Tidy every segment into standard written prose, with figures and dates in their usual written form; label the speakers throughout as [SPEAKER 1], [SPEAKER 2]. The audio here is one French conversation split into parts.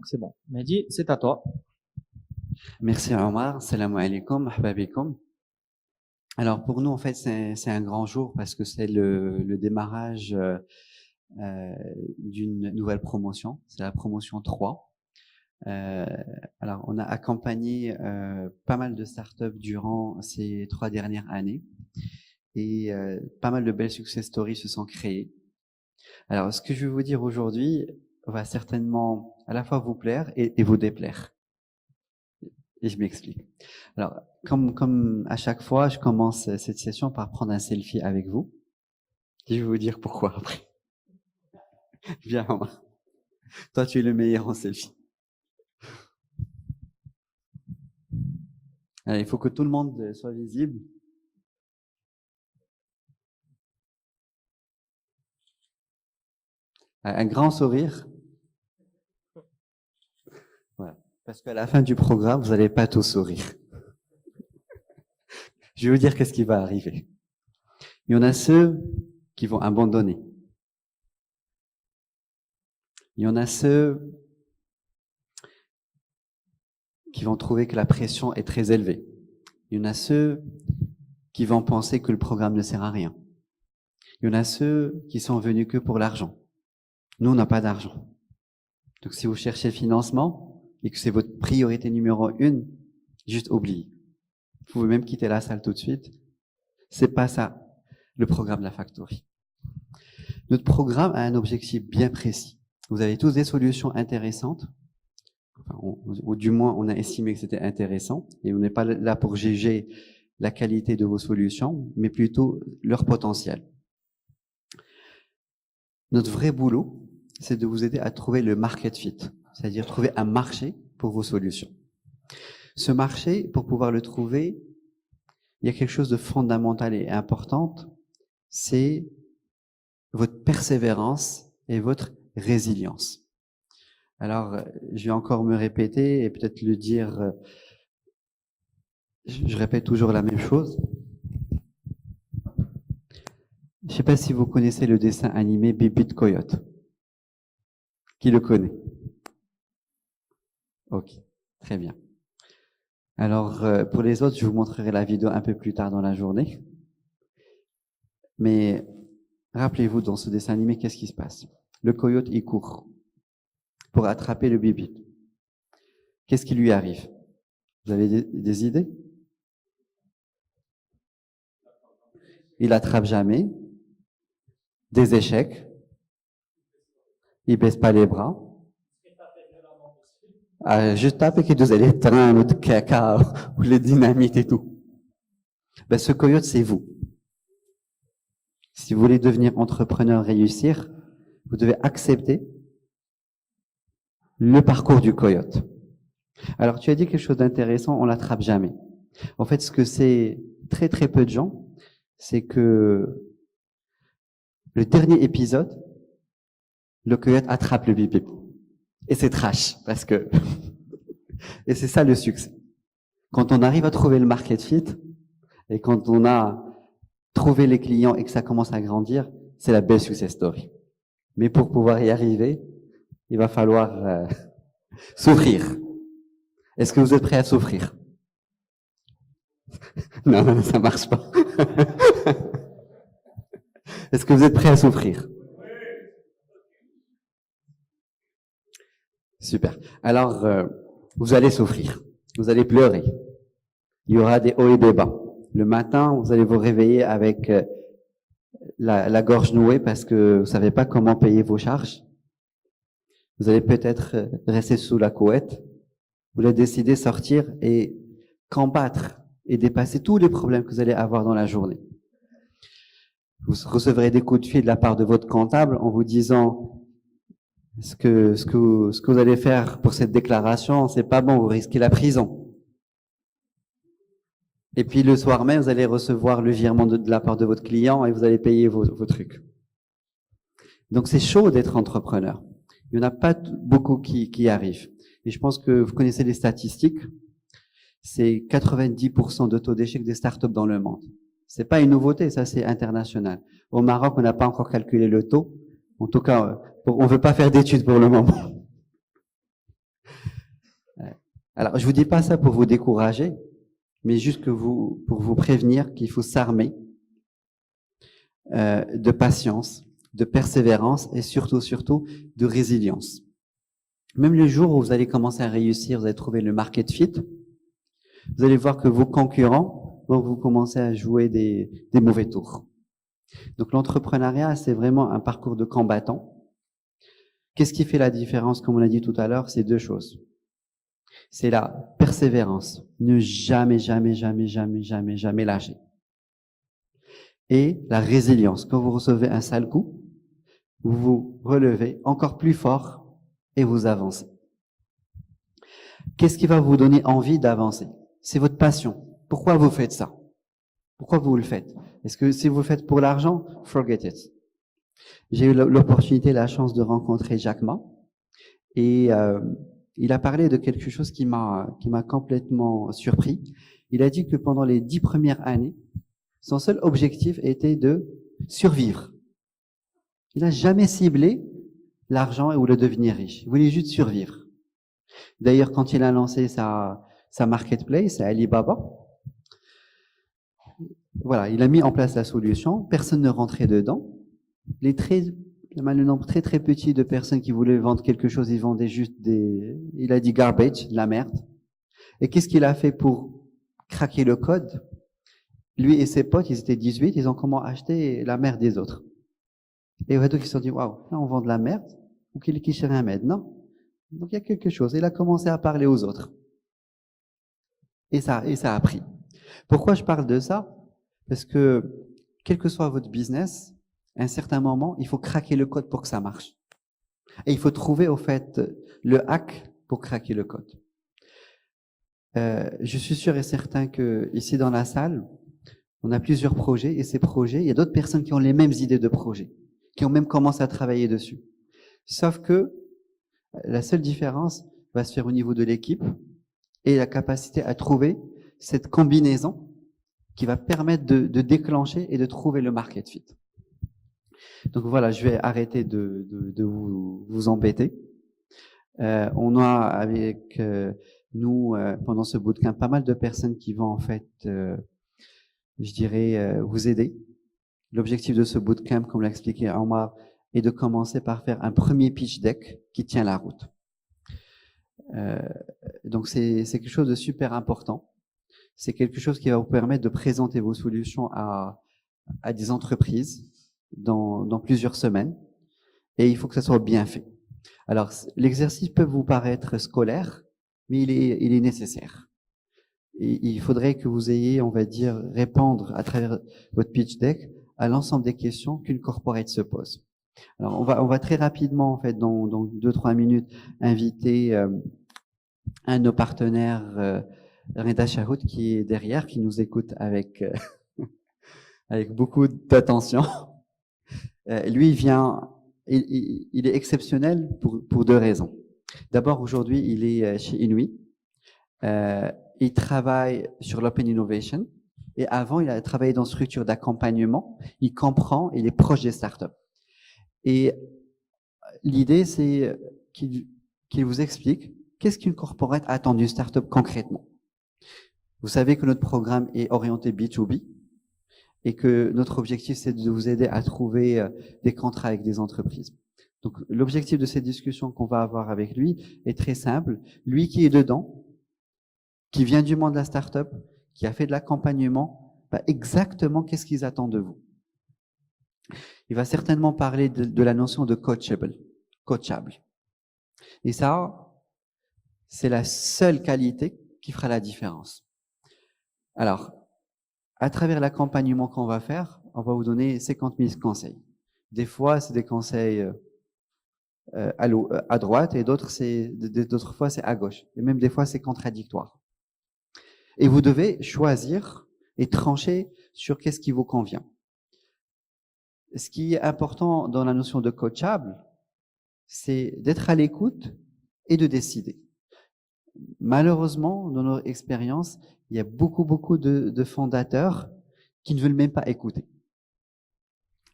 [SPEAKER 1] Donc c'est bon. Mehdi, c'est à toi.
[SPEAKER 2] Merci Omar, salam alaikum, ahbabikum. Alors pour nous en fait c'est un grand jour parce que c'est le démarrage d'une nouvelle promotion, c'est la promotion 3. Alors on a accompagné pas mal de startups durant ces 3 dernières années et pas mal de belles success stories se sont créées. Alors ce que je vais vous dire aujourd'hui va certainement à la fois vous plaire et vous déplaire. Et je m'explique. Alors, comme à chaque fois, je commence cette session par prendre un selfie avec vous. Et je vais vous dire pourquoi après. Viens, Omar. Toi, tu es le meilleur en selfie. Alors, il faut que tout le monde soit visible. Un grand sourire. Voilà. Parce qu'à la fin du programme, vous n'allez pas tous sourire. Je vais vous dire qu'est-ce qui va arriver. Il y en a ceux qui vont abandonner. Il y en a ceux qui vont trouver que la pression est très élevée. Il y en a ceux qui vont penser que le programme ne sert à rien. Il y en a ceux qui sont venus que pour l'argent. Nous, on n'a pas d'argent. Donc, si vous cherchez le financement et que c'est votre priorité numéro 1, juste oubliez. Vous pouvez même quitter la salle tout de suite. C'est pas ça, le programme de la Factory. Notre programme a un objectif bien précis. Vous avez tous des solutions intéressantes. Enfin, ou du moins, on a estimé que c'était intéressant. Et on n'est pas là pour juger la qualité de vos solutions, mais plutôt leur potentiel. Notre vrai boulot, c'est de vous aider à trouver le market fit, c'est-à-dire trouver un marché pour vos solutions. Ce marché, pour pouvoir le trouver, il y a quelque chose de fondamental et important, c'est votre persévérance et votre résilience. Alors, je vais encore me répéter et peut-être le dire, je répète toujours la même chose. Je ne sais pas si vous connaissez le dessin animé Bibit Coyote. Qui le connaît? Ok, très bien. Alors, pour les autres, je vous montrerai la vidéo un peu plus tard dans la journée. Mais rappelez-vous, dans ce dessin animé, qu'est-ce qui se passe? Le coyote, il court pour attraper le Bibit. Qu'est-ce qui lui arrive? Vous avez des idées? Il attrape jamais. Des échecs. Il baisse pas les bras. Juste taper que vous allez train ou de caca ou les dynamites et tout. Ben, ce coyote, c'est vous. Si vous voulez devenir entrepreneur, réussir, vous devez accepter le parcours du coyote. Alors, tu as dit quelque chose d'intéressant, on l'attrape jamais. En fait, ce que c'est très très peu de gens, c'est que le dernier épisode, le coyote attrape le bip-bip. Et c'est trash, parce que... et c'est ça le succès. Quand on arrive à trouver le market fit, et quand on a trouvé les clients et que ça commence à grandir, c'est la belle success story. Mais pour pouvoir y arriver, il va falloir souffrir. Est-ce que vous êtes prêts à souffrir? Non, ça marche pas. Est-ce que vous êtes prêts à souffrir? Super. Alors, vous allez souffrir. Vous allez pleurer. Il y aura des hauts et des bas. Le matin, vous allez vous réveiller avec la gorge nouée parce que vous savez pas comment payer vos charges. Vous allez peut-être rester sous la couette. Vous allez décider de sortir et combattre et dépasser tous les problèmes que vous allez avoir dans la journée. Vous recevrez des coups de fil de la part de votre comptable en vous disant ce que vous allez faire pour cette déclaration, c'est pas bon, vous risquez la prison. Et puis le soir même, vous allez recevoir le virement de la part de votre client et vous allez payer vos trucs. Donc c'est chaud d'être entrepreneur. Il n'y en a pas beaucoup qui y arrivent. Et je pense que vous connaissez les statistiques. C'est 90% de taux d'échec des startups dans le monde. C'est pas une nouveauté, ça c'est international. Au Maroc, on n'a pas encore calculé le taux. En tout cas, on veut pas faire d'études pour le moment. Alors, je vous dis pas ça pour vous décourager, mais juste pour vous prévenir qu'il faut s'armer de patience, de persévérance et surtout de résilience. Même le jour où vous allez commencer à réussir, vous allez trouver le market fit, vous allez voir que vos concurrents vont vous commencer à jouer des mauvais tours. Donc l'entrepreneuriat, c'est vraiment un parcours de combattant. Qu'est-ce qui fait la différence, comme on l'a dit tout à l'heure? C'est deux choses. C'est la persévérance. Ne jamais lâcher. Et la résilience. Quand vous recevez un sale coup, vous vous relevez encore plus fort et vous avancez. Qu'est-ce qui va vous donner envie d'avancer? C'est votre passion. Pourquoi vous faites ça? Pourquoi vous le faites? Est-ce que si vous le faites pour l'argent, forget it. J'ai eu l'opportunité, la chance de rencontrer Jack Ma et il a parlé de quelque chose qui m'a complètement surpris. Il a dit que pendant les 10 premières années, son seul objectif était de survivre. Il n'a jamais ciblé l'argent ou le devenir riche. Il voulait juste survivre. D'ailleurs, quand il a lancé sa marketplace, Alibaba, voilà, il a mis en place la solution. Personne ne rentrait dedans. Le nombre très petit de personnes qui voulaient vendre quelque chose, ils vendaient juste il a dit garbage, de la merde. Et qu'est-ce qu'il a fait pour craquer le code? Lui et ses potes, ils étaient 18, ils ont comment acheter la merde des autres. Et donc ils se sont dit, waouh, là on vend de la merde, ou qu'il cherche un merde. Non. Donc il y a quelque chose. Il a commencé à parler aux autres. Et ça a pris. Pourquoi je parle de ça? Parce que, quel que soit votre business, à un certain moment, il faut craquer le code pour que ça marche. Et il faut trouver, au fait, le hack pour craquer le code. Je suis sûr et certain que ici dans la salle, on a plusieurs projets et ces projets, il y a d'autres personnes qui ont les mêmes idées de projets, qui ont même commencé à travailler dessus. Sauf que la seule différence va se faire au niveau de l'équipe et la capacité à trouver cette combinaison qui va permettre de déclencher et de trouver le market fit. Donc voilà, je vais arrêter de vous embêter. On a avec nous pendant ce bootcamp pas mal de personnes qui vont en fait, je dirais, vous aider. L'objectif de ce bootcamp, comme l'a expliqué Omar, est de commencer par faire un premier pitch deck qui tient la route. Donc c'est quelque chose de super important. C'est quelque chose qui va vous permettre de présenter vos solutions à des entreprises dans plusieurs semaines. Et il faut que ça soit bien fait. Alors, l'exercice peut vous paraître scolaire, mais il est nécessaire. Et il faudrait que vous ayez, on va dire, répondre à travers votre pitch deck à l'ensemble des questions qu'une corporate se pose. Alors, on va très rapidement, en fait, dans 2-3 minutes, inviter un de nos partenaires, Reda Chahout, qui est derrière, qui nous écoute avec avec beaucoup d'attention. Lui, il est exceptionnel pour deux raisons. D'abord, aujourd'hui, il est chez Inouï. Il travaille sur l'Open Innovation. Et avant, il a travaillé dans une structure d'accompagnement. Il comprend, il est proche des startups. Et l'idée, c'est qu'il vous explique qu'est-ce qu'une corporate attend d'une startup concrètement. Vous savez que notre programme est orienté B2B et que notre objectif, c'est de vous aider à trouver des contrats avec des entreprises. Donc, l'objectif de cette discussion qu'on va avoir avec lui est très simple. Lui qui est dedans, qui vient du monde de la startup, qui a fait de l'accompagnement, exactement qu'est-ce qu'ils attendent de vous. Il va certainement parler de la notion de coachable. Et ça, c'est la seule qualité qui fera la différence. Alors, à travers l'accompagnement qu'on va faire, on va vous donner 50 000 conseils. Des fois, c'est des conseils à droite et d'autres fois, c'est à gauche. Et même des fois, c'est contradictoire. Et vous devez choisir et trancher sur qu'est-ce qui vous convient. Ce qui est important dans la notion de coachable, c'est d'être à l'écoute et de décider. Malheureusement, dans notre expérience, il y a beaucoup de fondateurs qui ne veulent même pas écouter.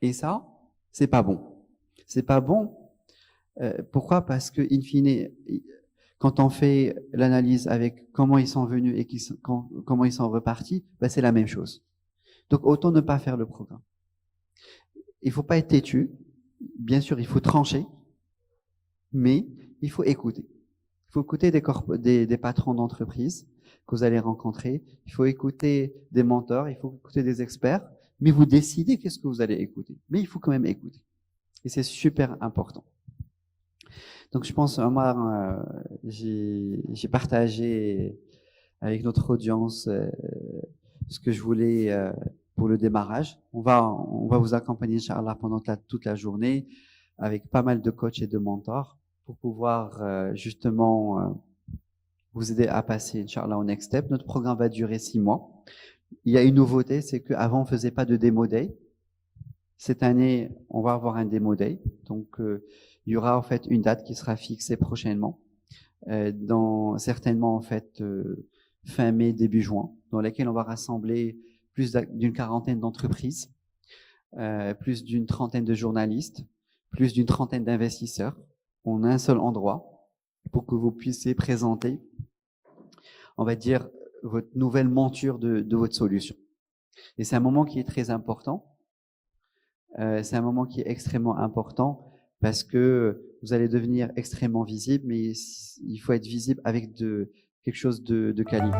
[SPEAKER 2] Et ça, c'est pas bon. C'est pas bon. Pourquoi? Parce que, in fine, Quand on fait l'analyse avec comment ils sont venus et comment ils sont repartis, ben c'est la même chose. Donc, autant ne pas faire le programme. Il faut pas être têtu. Bien sûr, il faut trancher, mais il faut écouter. Il faut écouter des patrons d'entreprise que vous allez rencontrer. Il faut écouter des mentors, il faut écouter des experts, mais vous décidez qu'est-ce que vous allez écouter. Mais il faut quand même écouter. Et c'est super important. Donc, je pense, Omar, j'ai partagé avec notre audience ce que je voulais pour le démarrage. On va vous accompagner, Inch'Allah, pendant toute la journée avec pas mal de coachs et de mentors pour pouvoir justement vous aider à passer, Inch'Allah, au next step. Notre programme va durer 6 mois. Il y a une nouveauté, c'est qu'avant, on faisait pas de démo day. Cette année, on va avoir un démo day. Donc, il y aura en fait une date qui sera fixée prochainement, certainement en fait fin mai, début juin, dans laquelle on va rassembler plus d'une quarantaine d'entreprises, plus d'une trentaine de journalistes, plus d'une trentaine d'investisseurs en un seul endroit pour que vous puissiez présenter, on va dire, votre nouvelle monture de votre solution. Et c'est un moment qui est très important. C'est un moment qui est extrêmement important parce que vous allez devenir extrêmement visible, mais il faut être visible avec quelque chose de qualité.